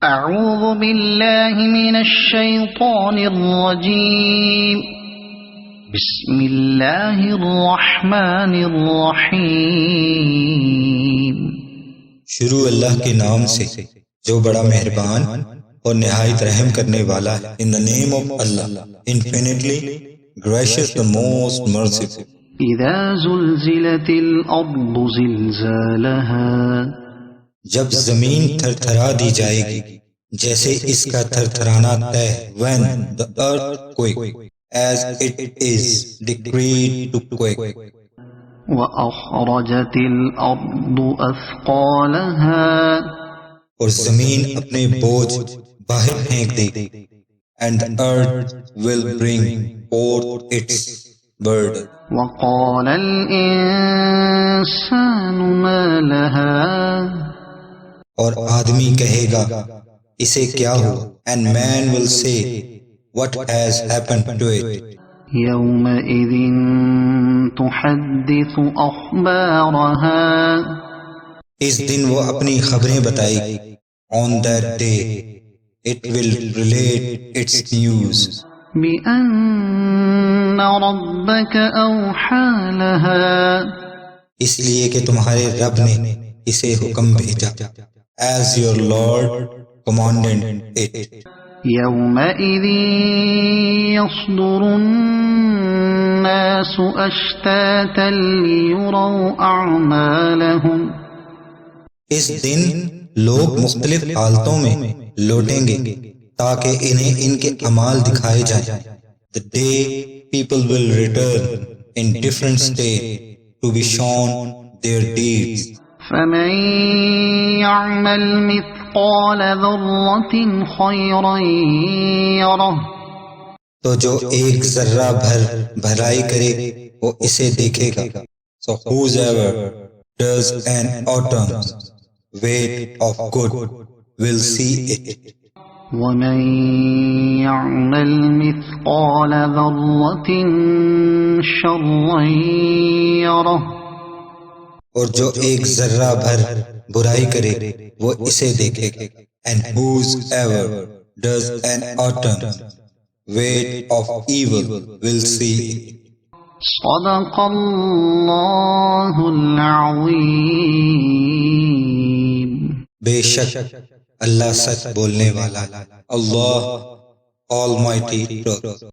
اعوذ باللہ من الشیطان الرجیم بسم اللہ الرحمن الرحیم۔ شروع اللہ کے نام سے جو بڑا مہربان اور نہایت رحم کرنے والا ہے۔ In the name of Allah, infinitely gracious, the most merciful۔ اذا زلزلت الارض زلزالها، جب زمین تھر تھرا دی جائے گی جیسے اس کا تھر تھرانا طے۔ When the earthquake as it is decreed to quake۔ وأخرجت الأرض أثقالها، اور زمین اپنے بوجھ باہر پھینک دے گی۔ And the earth will bring forth its burden۔ وقال الإنسان ما لها، اور آدمی کہے گا اسے کیا ہوا۔ And man will say what has happened to it۔ يومئذ تحدث أخبارها، اس دن وہ اپنی خبریں بتائے گی۔ On that day it will relate its news۔ بأن ربك أوحى لها، اس لیے کہ تمہارے رب نے اسے حکم بھیجا۔ As your Lord commanded it۔ يومئذ يصدر الناس أشتاتا ليروا أعمالهم، اس دن لوگ مختلف حالتوں میں لوٹیں گے تاکہ انہیں ان کے اعمال دکھائے جائیں۔ The day people will return in different states to be shown their deeds۔ فمن يعمل مثقال ذرة خيرا يره، تو جو ایک ذرہ بھر بھلائی کرے وہ اسے دیکھے گا۔ So whosoever does an atom weight of good will see it۔ ومن يعمل مثقال ذرة شرا يره، اور جو ایک ذرہ بھر برائی کرے وہ اسے دیکھے گا۔ And whosoever does an atom weight of evil will see it۔ صدق اللہ العظیم۔ بے شک اللہ سچ بولنے والا، اللہ Almighty truth۔